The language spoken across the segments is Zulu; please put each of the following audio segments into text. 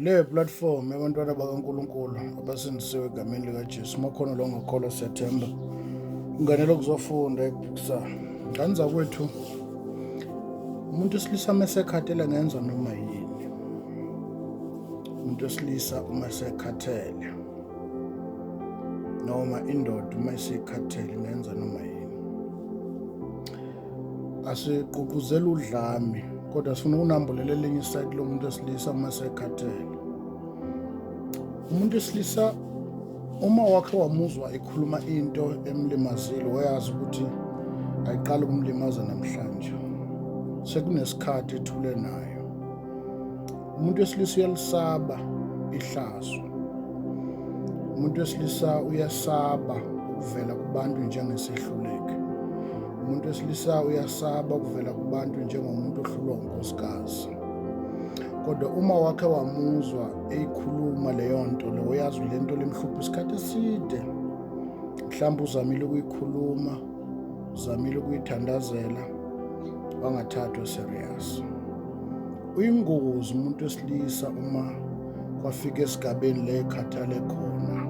Le platform yabantwana bakaNkulunkulu abasindisiwe egameni likaJesu makhona lo ngakholwa September unganele ukuzofunda ekusa nganza kwethu umuntu wesilisa mesekhathele ngenza noma yini. Umuntu wesilisa uma sekhathele noma indoda uma isikhathele ngenza noma yini. Asiqhuquzela udlame kodwa sifuna ukunambulela elinye isayidi lomuntu wesilisa uma sekhathele. Umuntu wesilisa uma wakhe wamuzwa ekhuluma into emlimazile wayazi ukuthi ayiqala ukumlimaza namhlanje. Sekunesikhathi ethule nayo. Umuntu wesilisa uyalisaba ihlazo. Umuntu wesilisa uyasaba ukuvela kubantu njengesehluleke. Umuntu wesilisa uyasaba ukuvela kubantu njengomuntu ohlulwa unkosikazi. Kodwa uma wakhe wamuzwa eyikhuluma leyo nto leyo yazi lento lemhlupha isikhathi eside, mhlawumbe uzamile ukuyikhuluma, uzamile ukuyithandazela, wangathathwa serious. Uyingozi umuntu wesilisa uma kwafika esigabeni le khathale khona.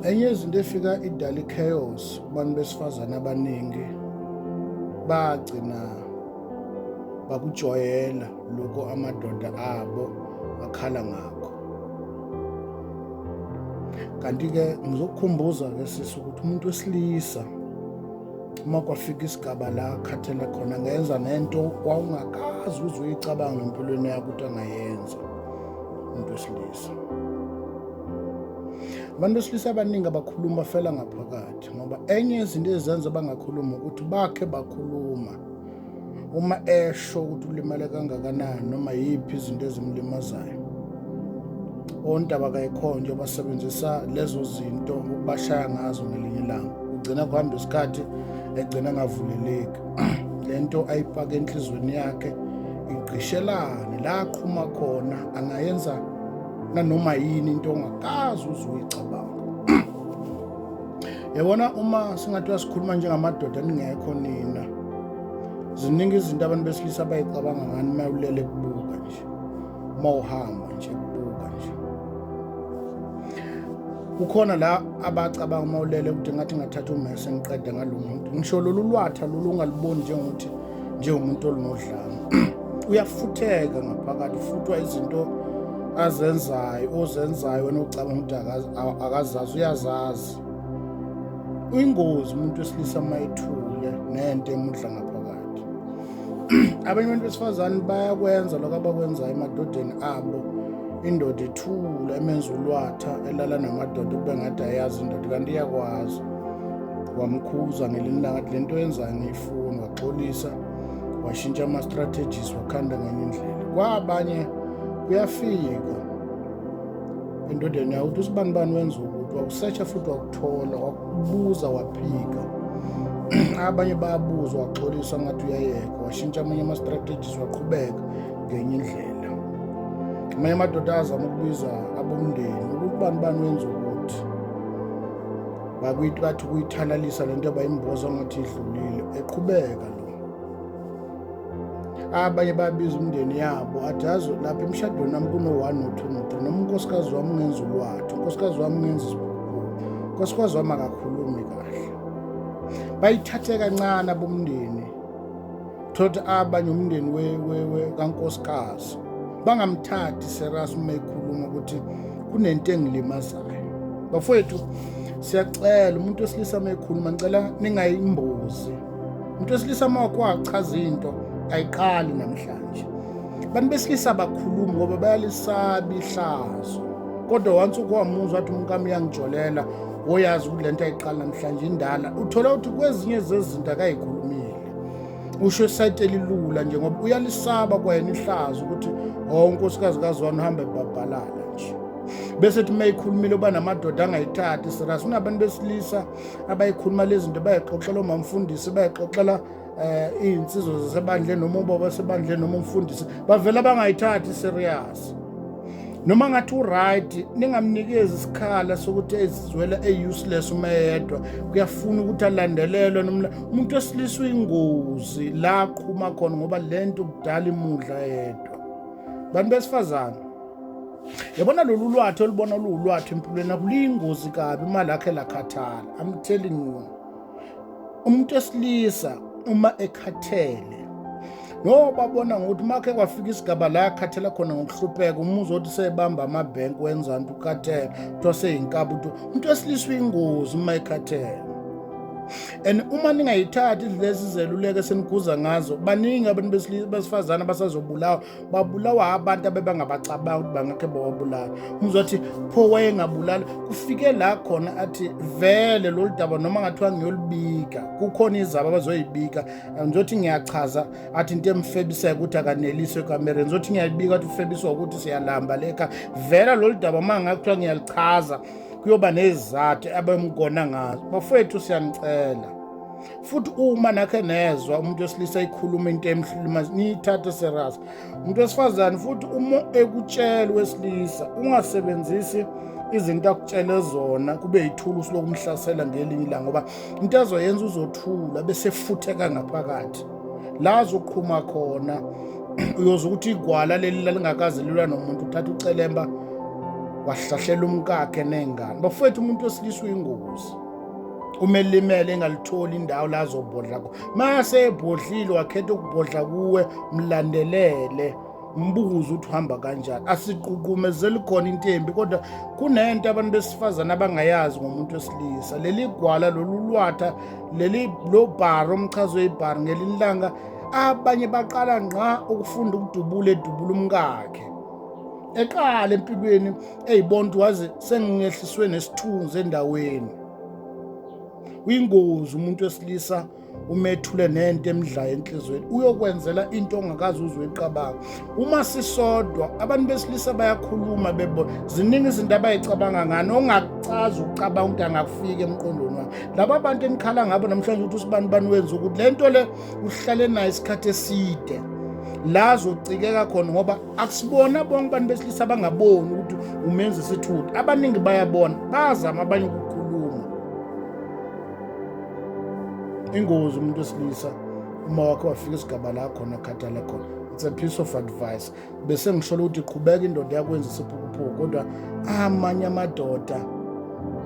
Enye izinto efika idala chaos kubantu besifazane abaningi bagcina bakujoyela lokho amadoda abo akhala ngakho. Kanti-ke ngizokukhumbuza-ke sisi ukuthi umuntu wesilisa uma kwafika isigaba la khathele khona ngenza nento wawungakazi uze uyicabanga empilweni yakho ukuthi angayenza umuntu wesilisa. Abantu besilisa abaningi abakhuluma bafela ngaphakathi ngoba enye yezinto ezenza bangakhuluma ukuthi bakhe bakhuluma uma esho ukuthi ulimale kangakanani noma yiphi izinto ezimlimazayo. Ontaba kayikhonje basebenzisa lezo zinto ukubashaya ngazo ngelinye ilanga. Ugcina kuhamba isikhathi egcina ngavuleleki. Lento ayipaka enhlizweni yakhe igqishelane la aqhuma khona angayenza nanoma yini into ongakazi uzuyicabanga. Yabona uma singathi sikhuluma njengamadoda ningekho nina. Ziningi izinto abantu besilisa bayicabanga ngani mayulele kubuka nje. Mawuhamba nje kubuka nje. Kukhona la abacabanga mawulele ukuthi ngathi ngathatha umese ngiqede ngalomuntu. Ngisho lolu lwatha lolu ungaliboni njengomuntu olunodlame. Uyafutheka ngaphakathi, ufuthwa izinto ozenzayo wena ucabanga ukuthi akazazi uyazazi. Uyingozi umuntu wesilisa mayethule nento emudla ngaphakathi. Abanye abantu besifazane bayakwenza lokho abakwenzayo emadodeni abo. Indoda ethule emenza ulwatha elala namadoda kube ngathi ayazi indoda kanti iyakwazi. Wamkhuza ngelinye ilanga ngathi lento yenzayo ngiyifuna, waxolisa, washintsha ama-strategies wakhanda ngenye indlela. Kwabanye kuyafika endodeni yawo ukuthi usibani wenza ukuthi wakusearcha futhi wakuthola, wakubuza waphika. Abanye bayabuza waxolisa ngathi uyayeka, washintsha amanye ama-strategies waqhubeka ngenye indlela. Amanye amadoda azama ukubiza abomndeni ukuthi bani wenza ukuthi bathi ukuyithalalisa lento abayimboza ngathi idlulile eqhubeka lo. Abanye babiza umndeni yabo athi yazi lapha emshadweni nami kuno-1 no-2 no-3 noma unkosikazi wami ungenza ulwatho, unkosikazi wami ungenza isibukhulu, unkosikazi wami akakhulumi kahle. Bayithathe kancane abomndeni. Thothi abanye umndeni kankosikazi bangamthathi serious uma ekhuluma ukuthi kunento engilimazayo. Bafowethu siyacela umuntu wesilisa uma ekhuluma ngicela ningayimbozi. Umuntu wesilisa uma wachaza into ayiqali namhlanje. Abantu besilisa bakhuluma ngoba bayalisaba ihlazo. Kodwa once ukwamuzwa athi umkami uyangijolela oyazi ukuthi lento ayiqala namhlanje indala, uthola ukuthi kwezinye zezinto akayikhulumile. Usho isayiti elilula nje ngoba uyalisaba kwayena ihlazo ukuthi unkosikazi kazwana uhamba ebhabhalala nje. Besethi mayikhulumile uba namadoda angayithathi serious. Unabantu besilisa abayikhuluma lezi zinto bayixoxela umamfundisi, bayixoxela izinsizwa zasebandleni noma ubaba basebandleni noma umfundisi, bavela bangayithathi serious. Noma ngathi uright ningamnikezi isikhala sokuthi ezizwela useless uma yedwa, kuyafuna ukuthi alandelelwe noma umuntu wesilisa uyingozi la aqhuma khona ngoba lento kudala imudla yedwa. bantu besifazane, yabona lolu lwathu olubona luwulwathu empilweni yakho luyingozi kabi uma lakhe lakhathala. I'm telling you, umuntu wesilisa uma ekhathele noba bona ngokuthi makhe kwafika isigaba la yakhathela khona ngokuhlupheka, umuzi othi sebamba amabhenki wenzani ukhathele kuthiwa seyinkabi. Umuntu wesilisa uyingozi uma ekhathele. And uma ningayithathi lezi zeluleko seniguza ngazo, baningi abantu besifazane abasazobulawa, babulawa abantu abebangabacabanga ukuthi bangakhe bawabulala. Umzothi pho wayengabulala, kufike la khona athi vele lolu daba noma ngathiwa ngiyolibika, kukhona izaba abazoyibika, ngizothi ngiyachaza athi into emfebiseka ukuthi akaneliswe ekamereni, ngizothi ngiyayibika athi ufebiswa ukuthi siyalamba leka. Vele lolu daba ma ngakuthiwa ngiyalichaza kuyoba nezizathu abemgona ngazo. Bafowethu siyanicela futhi uma nakhe nezwa umuntu wesilisa ikhuluma into emhlima, niyithathe serious. Umuntu wesifazane futhi uma ekutshela wesilisa, ungasebenzisi izinto akutshele zona kube yithulusi lokumhlasela ngelinye ilanga, ngoba into azoyenza uzothula bese futheka ngaphakathi la azoqhuma khona. Uyoza ukuthi igwala leli lalingakaze lilwa nomuntu, uthatha ucelemba wahlahlela umkakhe nengane. Bafowethu umuntu wesilisa uyingozi, umelimele engalitholi indawo la azobhodla khona. Mase ebhodlile wakhetha ukubhodla kuwe, mlandelele, mbuze ukuthi uhamba kanjani. Asiququmezeli khona into embi, kodwa kunento abantu besifazane abangayazi ngomuntu wesilisa. Leli gwala lolu lwatha lo bharo, umchazo webharo ngelinye ilanga abanye baqala ngqa ukufunda ukudubula edubula umkakhe, eqala empilweni eyibona ukuthi waze sengingehliswe nesithunzi endaweni. Uyingozi umuntu wesilisa umethule nento emdlayo enhlizweni, uyokwenzela into ongakazi uzoyiqabanga. Uma sisodwa abantu besilisa bayakhuluma bebona ziningi izinto abayicabanga ngani ongakuchaza ukucabanga ukuthi angakufika emqondweni wakho. Laba abantu enikhala ngabo namhlanje ukuthi usibani bani wenza ukuthi lento le uhlale nayo isikhathi eside, la azocikeka khona, ngoba akusibona bonke abantu besilisa bangaboni ukuthi umenza isithutha. Abaningi bayabona, bazama abanye ukukhuluma. Ingozi umuntu wesilisa uma wakhe wafika isigaba la khona khathala khona. It's a piece of advice. Bese ngishola ukuthi qhubeka indoda yakwenza isiphukuphuku, kodwa amanye amadoda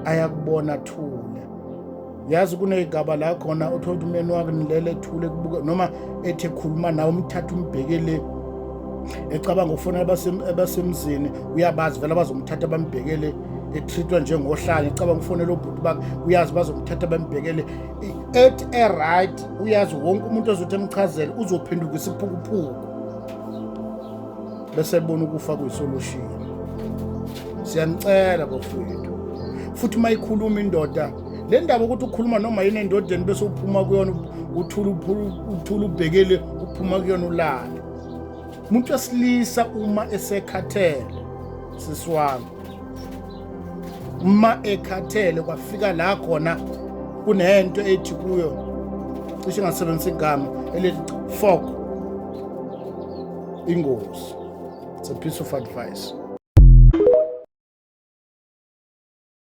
ayakubona thule. Yazi kuneyigaba la khona uthola ukuthi umyeni wakhe nilele thule kubuka, noma ethi khuluma nawe umthatha umbhekele, ecabanga ukufonela abasemzini, uyabazi vele abazomthatha bambhekele, etreatwa njengohlanya, ecabanga ukufonela obhuti bakhe, uyazi bazomthatha bambhekele. Ethi right, uyazi wonke umuntu ozothi emchazele uzophenduka isiphukuphuku, bese ebona ukufa kuyisolution. Siyanicela bafowethu futhi uma ikhuluma indoda le ndaba ukuthi ukhuluma noma yini endodeni bese uphuma kuyona uthula ubhekele, uphuma kuyona ulala. Umuntu wesilisa uma esekhathele, sisiwami, uma ekhathele kwafika la khona kunento ethi kuyo, cishe ngasebenzisa igama elithi fog, ingozi. It's a piece of advice.